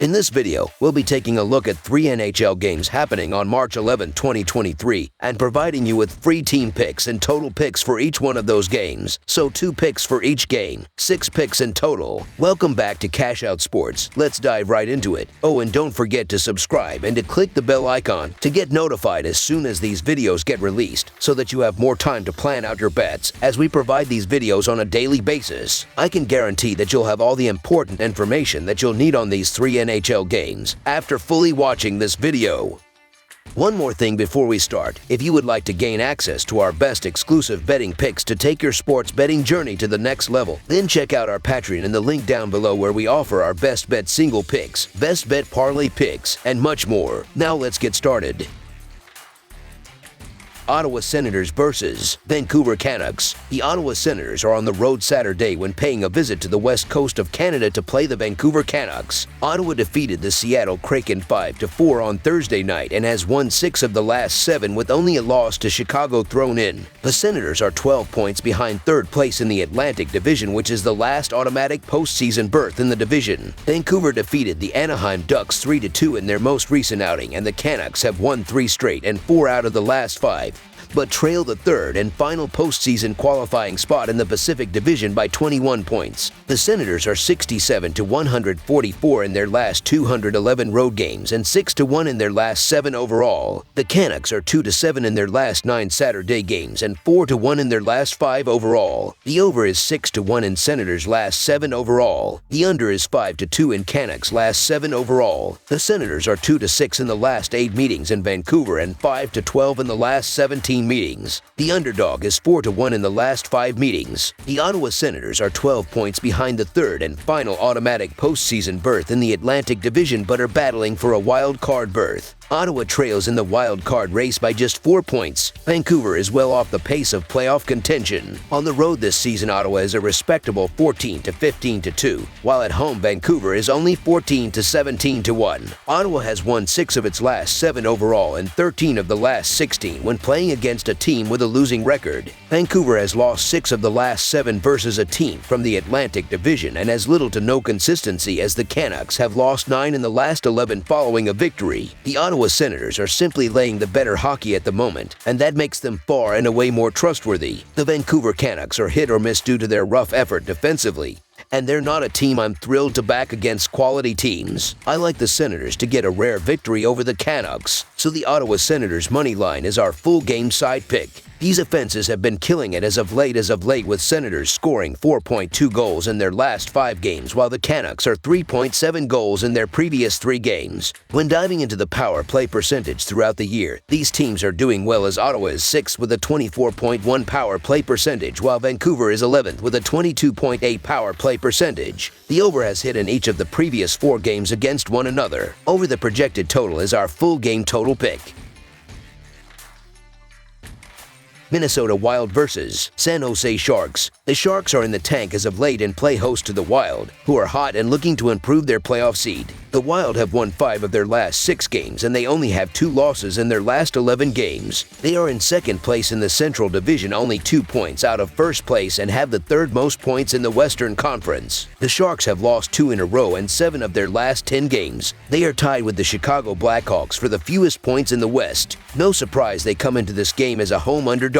In this video, we'll be taking a look at 3 NHL games happening on March 11, 2023, and providing you with free team picks and total picks for each one of those games. So 2 picks for each game, 6 picks in total. Welcome back to Cash Out Sports. Let's dive right into it. Oh, and don't forget to subscribe and to click the bell icon to get notified as soon as these videos get released, so that you have more time to plan out your bets as we provide these videos on a daily basis. I can guarantee that you'll have all the important information that you'll need on these 3 NHL games after fully watching this video. One more thing before we start. If you would like to gain access to our best exclusive betting picks to take your sports betting journey to the next level, then check out our Patreon in the link down below, where we offer our best bet single picks, best bet parlay picks, and much more. Now let's get started. Ottawa Senators versus Vancouver Canucks. The Ottawa Senators are on the road Saturday when paying a visit to the west coast of Canada to play the Vancouver Canucks. Ottawa defeated the Seattle Kraken 5-4 on Thursday night and has won 6 of the last 7, with only a loss to Chicago thrown in. The Senators are 12 points behind third place in the Atlantic Division, which is the last automatic postseason berth in the division. Vancouver defeated the Anaheim Ducks 3-2 in their most recent outing, and the Canucks have won 3 straight and 4 out of the last 5. But trail the third and final postseason qualifying spot in the Pacific Division by 21 points. The Senators are 67-144 in their last 211 road games and 6-1 in their last 7 overall. The Canucks are 2-7 in their last 9 Saturday games and 4-1 in their last 5 overall. The over is 6-1 in Senators' last 7 overall. The under is 5-2 in Canucks' last 7 overall. The Senators are 2-6 in the last 8 meetings in Vancouver and 5-12 in the last 17 meetings. The underdog is 4-1 in the last 5 meetings. The Ottawa Senators are 12 points behind the third and final automatic postseason berth in the Atlantic Division, but are battling for a wild card berth. Ottawa trails in the wild card race by just 4 points. Vancouver is well off the pace of playoff contention. On the road this season, Ottawa is a respectable 14-15-2, while at home Vancouver is only 14-17-1. Ottawa has won 6 of its last 7 overall and 13 of the last 16 when playing against a team with a losing record. Vancouver has lost 6 of the last 7 versus a team from the Atlantic Division and has little to no consistency, as the Canucks have lost 9 in the last 11 following a victory. The Ottawa Senators are simply laying the better hockey at the moment, and that makes them far and away more trustworthy. The Vancouver Canucks are hit or miss due to their rough effort defensively, and they're not a team I'm thrilled to back against quality teams. I like the Senators to get a rare victory over the Canucks, so the Ottawa Senators money line is our full game side pick. These offenses have been killing it as of late, with Senators scoring 4.2 goals in their last 5 games, while the Canucks are 3.7 goals in their previous 3 games. When diving into the power play percentage throughout the year, these teams are doing well, as Ottawa is 6th with a 24.1 power play percentage, while Vancouver is 11th with a 22.8 power play percentage. The over has hit in each of the previous 4 games against one another. Over the projected total is our full game total pick. Minnesota Wild versus San Jose Sharks. The Sharks are in the tank as of late and play host to the Wild, who are hot and looking to improve their playoff seed. The Wild have won 5 of their last 6 games, and they only have 2 losses in their last 11 games. They are in second place in the Central Division, only 2 points out of first place, and have the third most points in the Western Conference. The Sharks have lost 2 in a row and 7 of their last 10 games. They are tied with the Chicago Blackhawks for the fewest points in the West. No surprise they come into this game as a home underdog.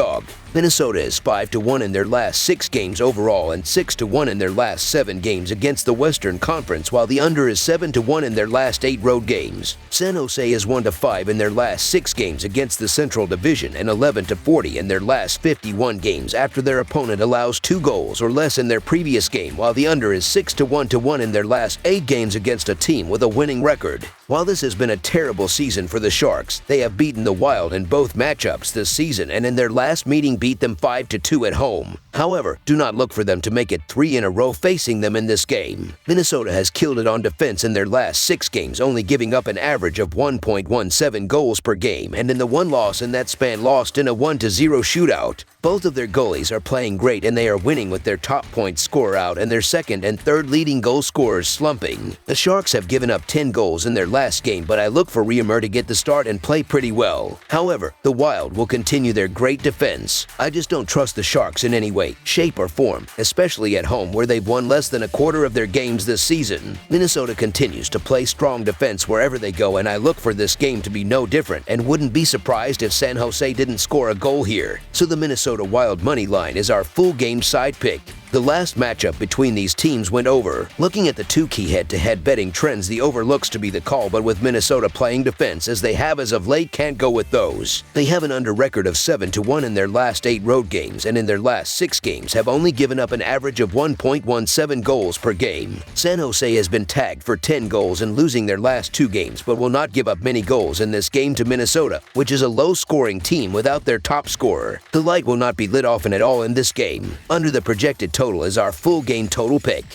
Minnesota is 5-1 in their last 6 games overall and 6-1 in their last 7 games against the Western Conference, while the under is 7-1 in their last 8 road games. San Jose is 1-5 in their last 6 games against the Central Division and 11-40 in their last 51 games after their opponent allows 2 goals or less in their previous game, while the under is 6-1 in their last 8 games against a team with a winning record. While this has been a terrible season for the Sharks, they have beaten the Wild in both matchups this season, and in their last meeting beat them 5-2 at home. However, do not look for them to make it 3 in a row facing them in this game. Minnesota has killed it on defense in their last 6 games, only giving up an average of 1.17 goals per game, and in the 1 loss in that span, lost in a 1-0 shootout. Both of their goalies are playing great, and they are winning with their top point scorer out and their second and third leading goal scorers slumping. The Sharks have given up 10 goals in their last last game, but I look for Reimer to get the start and play pretty well. However, the Wild will continue their great defense. I just don't trust the Sharks in any way, shape, or form, especially at home where they've won less than a quarter of their games this season. Minnesota continues to play strong defense wherever they go, and I look for this game to be no different and wouldn't be surprised if San Jose didn't score a goal here. So the Minnesota Wild money line is our full game side pick. The last matchup between these teams went over. Looking at the two key head-to-head betting trends, the over looks to be the call, but with Minnesota playing defense as they have as of late, can't go with those. They have an under record of 7-1 in their last 8 road games, and in their last 6 games have only given up an average of 1.17 goals per game. San Jose has been tagged for 10 goals in losing their last 2 games, but will not give up many goals in this game to Minnesota, which is a low-scoring team without their top scorer. The light will not be lit often at all in this game. Under the projected total is our full game total pick.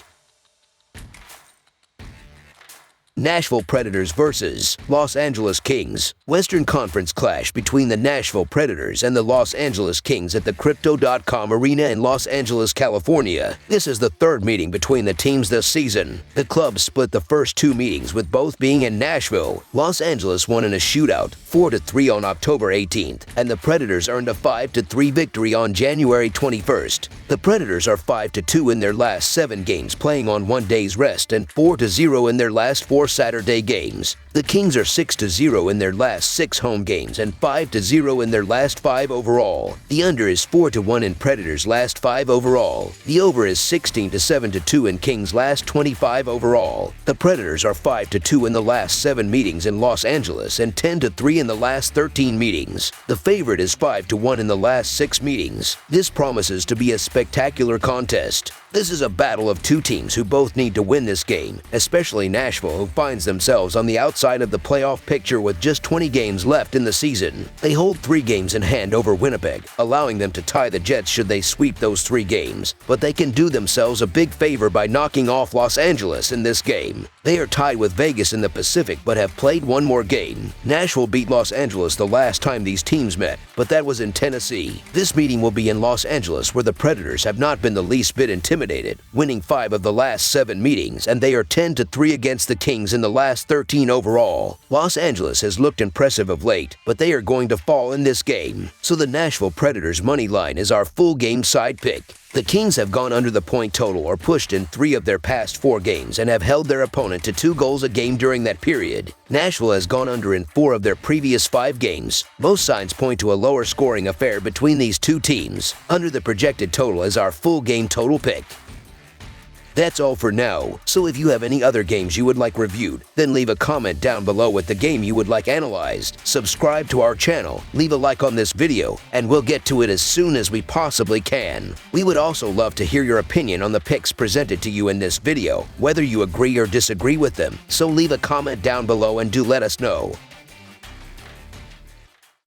Nashville Predators versus Los Angeles Kings. Western Conference clash between the Nashville Predators and the Los Angeles Kings at the Crypto.com Arena in Los Angeles, California. This is the third meeting between the teams this season. The clubs split the first 2 meetings, with both being in Nashville. Los Angeles won in a shootout, 4-3 on October 18th, and the Predators earned a 5-3 victory on January 21st. The Predators are 5-2 in their last 7 games, playing on 1 day's rest, and 4-0 in their last 4 Saturday games. The Kings are 6-0 in their last 6 home games and 5-0 in their last 5 overall. The under is 4-1 in Predators' last 5 overall. The over is 16-7-2 in Kings' last 25 overall. The Predators are 5-2 in the last 7 meetings in Los Angeles and 10-3 in the last 13 meetings. The favorite is 5-1 in the last 6 meetings. This promises to be a spectacular contest. This is a battle of 2 teams who both need to win this game, especially Nashville, who finds themselves on the outside of the playoff picture with just 20 games left in the season. They hold 3 games in hand over Winnipeg, allowing them to tie the Jets should they sweep those 3 games. But they can do themselves a big favor by knocking off Los Angeles in this game. They are tied with Vegas in the Pacific but have played 1 more game. Nashville beat Los Angeles the last time these teams met, but that was in Tennessee. This meeting will be in Los Angeles, where the Predators have not been the least bit intimidated, winning 5 of the last 7 meetings, and they are 10-3 against the Kings in the last 13 overall. Los Angeles has looked impressive of late, but they are going to fall in this game. So the Nashville Predators money line is our full game side pick. The Kings have gone under the point total or pushed in 3 of their past 4 games and have held their opponent to 2 goals a game during that period. Nashville has gone under in 4 of their previous 5 games. Most signs point to a lower scoring affair between these 2 teams. Under the projected total is our full game total pick. That's all for now, so if you have any other games you would like reviewed, then leave a comment down below with the game you would like analyzed. Subscribe to our channel, leave a like on this video, and we'll get to it as soon as we possibly can. We would also love to hear your opinion on the picks presented to you in this video, whether you agree or disagree with them, so leave a comment down below and do let us know.